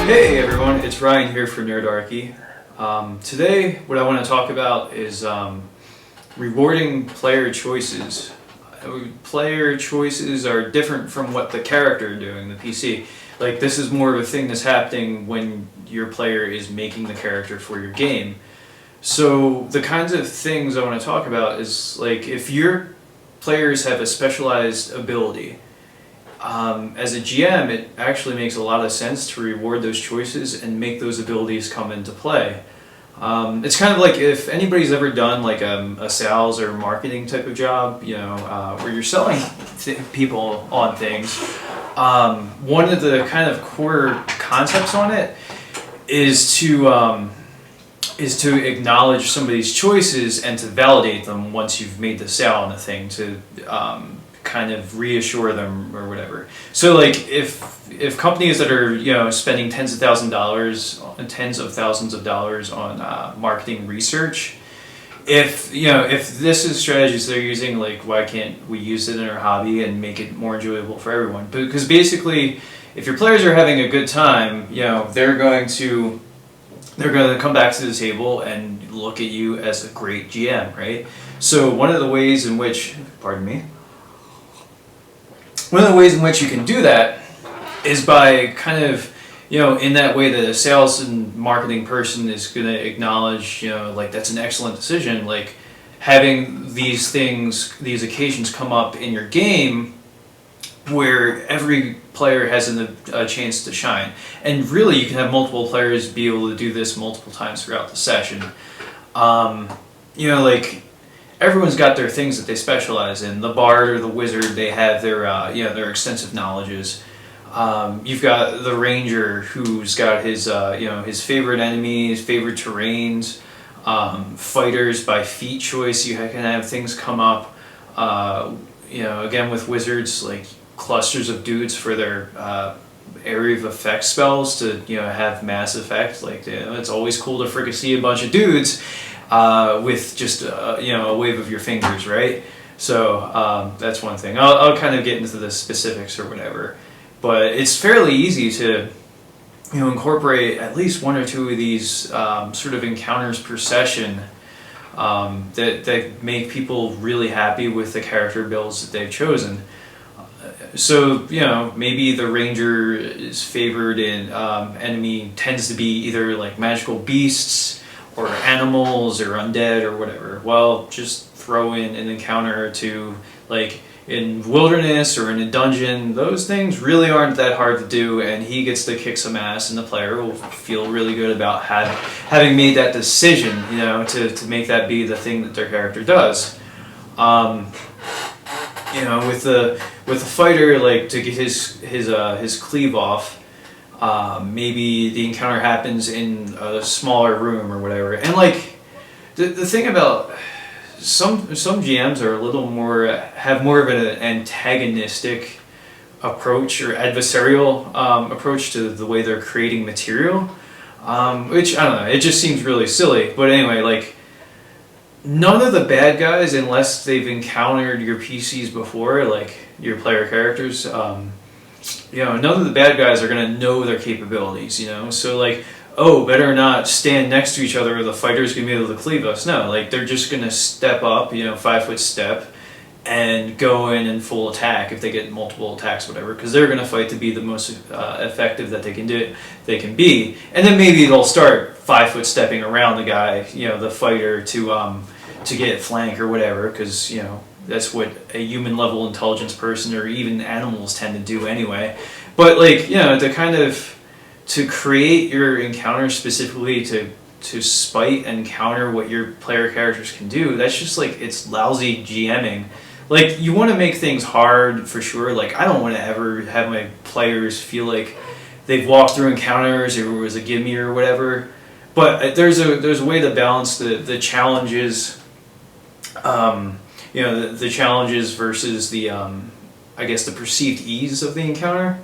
Hey everyone, it's Ryan here for Nerdarchy. Today what I want to talk about is rewarding player choices. Player choices are different from what the character is doing, the PC. Like, this is more of a thing that's happening when your player is making the character for your game. So the kinds of things I want to talk about is, like, if your players have a specialized ability, as a GM, it actually makes a lot of sense to reward those choices and make those abilities come into play. It's kind of like if anybody's ever done like a sales or marketing type of job, where you're selling people on things. One of the kind of core concepts on it is to acknowledge somebody's choices and to validate them once you've made the sale on the thing, to kind of reassure them or whatever. So like if companies that are spending tens of thousands of dollars on marketing research, if this is strategies they're using, like, why can't we use it in our hobby and make it more enjoyable for everyone? Because basically, if your players are having a good time, they're going to come back to the table and look at you as a great GM, right? So one of the ways in which, one of the ways in which you can do that is by kind of, in that way the sales and marketing person is going to acknowledge, like, that's an excellent decision. Like, having these things, these occasions come up in your game where every player has a chance to shine. And really, you can have multiple players be able to do this multiple times throughout the session. Like, everyone's got their things that they specialize in. The bard or the wizard, they have their extensive knowledges. You've got the ranger, who's got his favorite enemies, favorite terrains. Fighters, by feat choice, you can have things come up. Again, with wizards, like clusters of dudes for their area of effect spells to have mass effect. Like, it's always cool to fricassee a bunch of dudes with just a wave of your fingers, right? So that's one thing. I'll kind of get into the specifics or whatever, but it's fairly easy to incorporate at least one or two of these sort of encounters per session that make people really happy with the character builds that they've chosen. So, maybe the ranger's favored enemy tends to be either like magical beasts or animals or undead or whatever. Well, just throw in an encounter or two, like in wilderness or in a dungeon. Those things really aren't that hard to do, and he gets to kick some ass, and the player will feel really good about having made that decision, to make that be the thing that their character does. With the fighter, like, to get his cleave off, maybe the encounter happens in a smaller room or whatever. And like the thing about some GMs are a little more, have more of an antagonistic approach or adversarial approach to the way they're creating material, which, I don't know, it just seems really silly. But anyway, like, none of the bad guys, unless they've encountered your PCs before, like your player characters, none of the bad guys are going to know their capabilities, So, like, better not stand next to each other or the fighter's going to be able to cleave us. No, like, they're just going to step up, 5-foot step, and go in full attack if they get multiple attacks, whatever, because they're going to fight to be the most effective that they can be. And then maybe they'll start 5-foot stepping around the guy, the fighter, to get flank or whatever, because, that's what a human level intelligence person or even animals tend to do anyway. But, like, to create your encounter specifically to spite and counter what your player characters can do, that's just, like, it's lousy GMing. Like, you want to make things hard for sure. Like, I don't want to ever have my players feel like they've walked through encounters or it was a gimme or whatever. But there's a way to balance the challenges, the challenges versus the I guess the perceived ease of the encounter.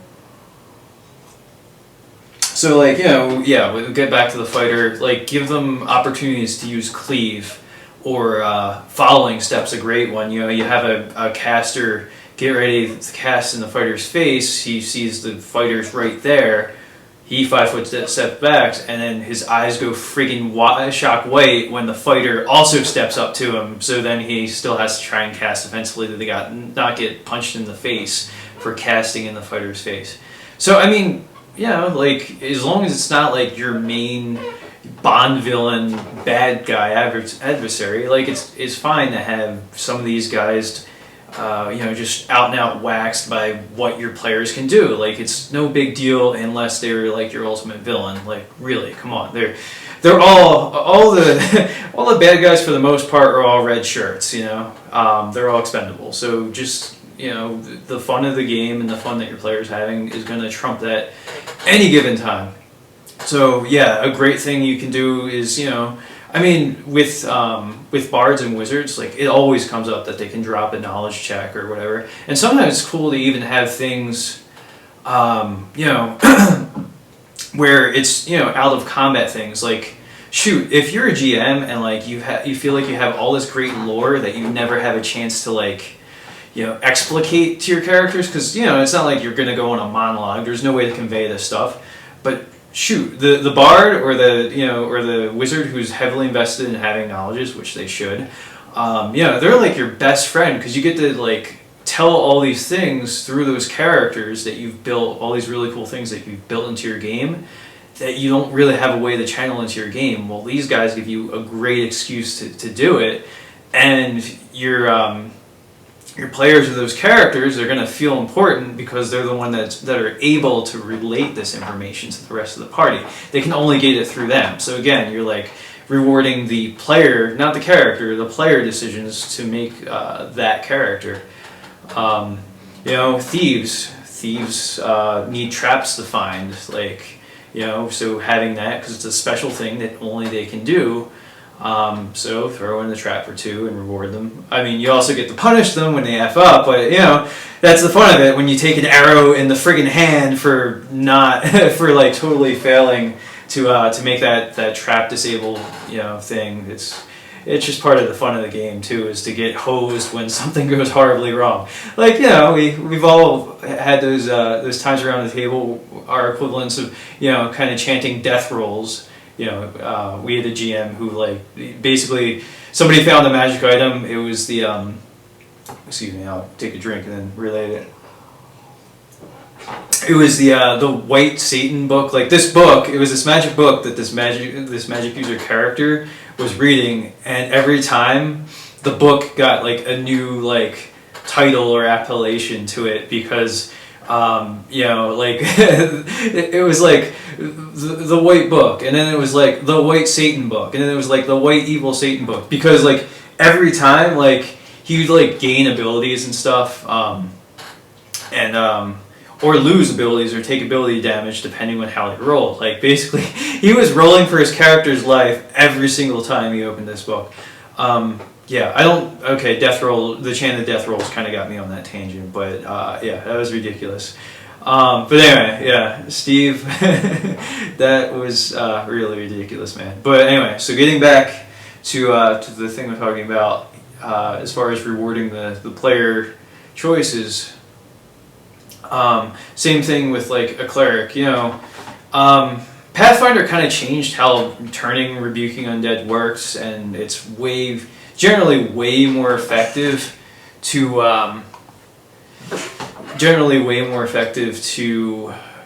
So, like, we'll get back to the fighter. Like, give them opportunities to use cleave, or following step's a great one. You have a caster get ready to cast in the fighter's face. He sees the fighter's right there. he 5 foot steps back, and then his eyes go freaking shock white when the fighter also steps up to him. So then he still has to try and cast defensively to not get punched in the face for casting in the fighter's face. So I mean, like as long as it's not like your main Bond villain, bad guy, adversary, like it's fine to have some of these guys, just out and out waxed by what your players can do. Like it's no big deal unless they're like your ultimate villain. Like really, come on, they're all the all the bad guys for the most part are all red shirts. They're all expendable. So just the fun of the game and the fun that your player's having is going to trump that any given time. So yeah, a great thing you can do is with bards and wizards, like it always comes up that they can drop a knowledge check or whatever, and sometimes it's cool to even have things, where it's out of combat things. Like shoot, if you're a GM and like you feel like you have all this great lore that you never have a chance to like explicate to your characters, because it's not like you're gonna go on a monologue. There's no way to convey this stuff, but shoot, the bard or the wizard who's heavily invested in having knowledges, which they should, they're like your best friend, because you get to like tell all these things through those characters that you've built, all these really cool things that you've built into your game that you don't really have a way to channel into your game. Well, these guys give you a great excuse to do it, and your players of those characters are going to feel important because they're the one that are able to relate this information to the rest of the party. They can only get it through them. So again, you're like rewarding the player, not the character, the player decisions to make that character. Thieves need traps to find, so having that, because it's a special thing that only they can do. So throw in the trap for 2 and reward them. I mean, you also get to punish them when they F up, but that's the fun of it. When you take an arrow in the friggin' hand for like totally failing to make that trap disable thing. It's just part of the fun of the game too, is to get hosed when something goes horribly wrong. Like we've all had those times around the table, our equivalents of kind of chanting death rolls. We had a GM who basically somebody found a magic item. It was the excuse me, I'll take a drink and then relay it. It was the White Satan book. Like this book, it was this magic book that this magic user character was reading, and every time the book got like a new title or appellation to it, because it was like the white book, and then it was like the White Satan book, and then it was like the White Evil Satan book, because every time he would gain abilities and stuff, or lose abilities or take ability damage depending on how he rolled. Basically he was rolling for his character's life every single time he opened this book. Death roll, the chant of death rolls kind of got me on that tangent, but that was ridiculous. But anyway, Steve, that was really ridiculous, man. But anyway, so getting back to the thing we're talking about, as far as rewarding the player choices, same thing with a cleric. Pathfinder kind of changed how turning rebuking undead works, and it's generally way more effective to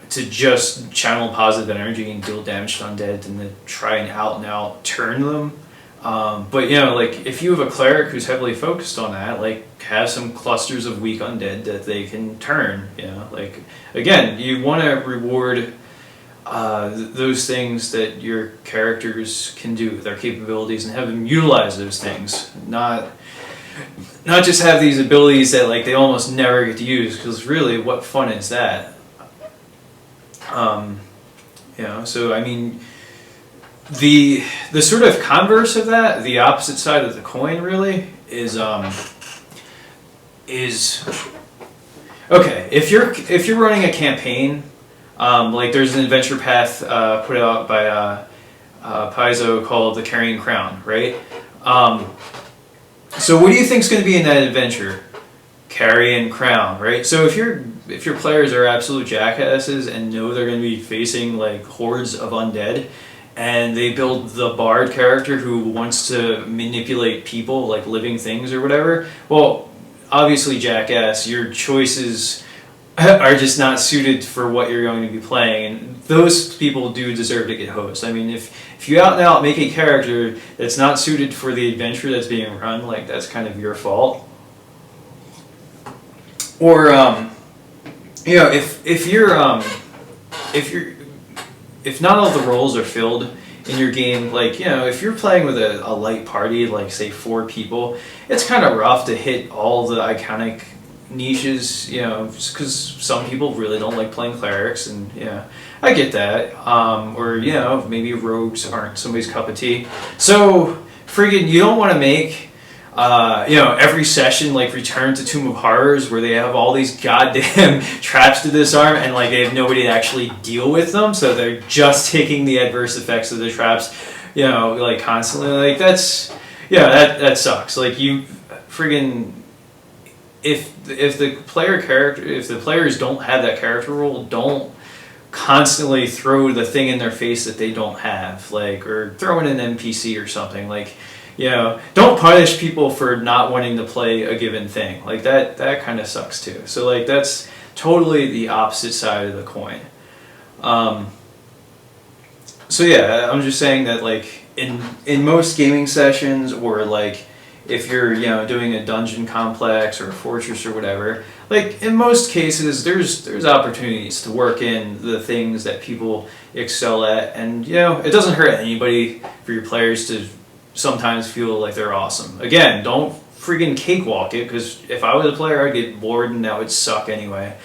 just channel positive energy and deal damage to undead than to try and out turn them. But if you have a cleric who's heavily focused on that, have some clusters of weak undead that they can turn. Again, you want to reward those things that your characters can do, their capabilities, and have them utilize those things. Not just have these abilities that they almost never get to use, because really, what fun is that? So I mean, the sort of converse of that, the opposite side of the coin, really is okay. If you're running a campaign, there's an adventure path put out by Paizo called the Carrying Crown, right? So what do you think is going to be in that adventure? Carrying Crown, right? So if you're if your players are absolute jackasses and know they're going to be facing like hordes of undead, and they build the bard character who wants to manipulate people like living things or whatever, well, obviously jackass, your choices are just not suited for what you're going to be playing, and those people do deserve to get hosed. I mean, if you out and out make a character that's not suited for the adventure that's being run, like that's kind of your fault. Or you know, if not all the roles are filled in your game, like, you know, if you're playing with a light party, like say 4 people, it's kind of rough to hit all the iconic niches, you know, because some people really don't like playing clerics, and yeah, I get that. Or, you know, maybe rogues aren't somebody's cup of tea. So friggin' you don't want to make you know, every session like Return to Tomb of Horrors, where they have all these goddamn traps to disarm and like they have nobody to actually deal with them, so they're just taking the adverse effects of the traps, you know, like constantly. Like that's, yeah, that sucks. Like you friggin' if the players don't have that character role, don't constantly throw the thing in their face that they don't have, like, or throw in an NPC or something. Like, you know, don't punish people for not wanting to play a given thing. Like that kind of sucks too. So like that's totally the opposite side of the coin. So yeah, I'm just saying that like in most gaming sessions, or like if you're, you know, doing a dungeon complex or a fortress or whatever, like in most cases there's opportunities to work in the things that people excel at, and you know, it doesn't hurt anybody for your players to sometimes feel like they're awesome. Again, don't freaking cakewalk it, because if I was a player I'd get bored and that would suck anyway.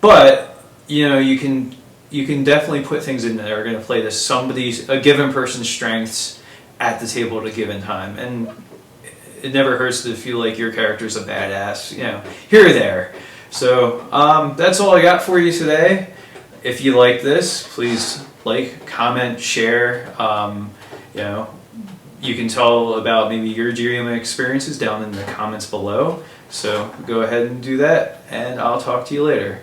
But you know, you can definitely put things in that are going to play to a given person's strengths at the table at a given time, and it never hurts to feel like your character's a badass, you know, here or there. So that's all I got for you today. If you like this, please like, comment, share. You know, you can tell about maybe your GM experiences down in the comments below. So go ahead and do that, and I'll talk to you later.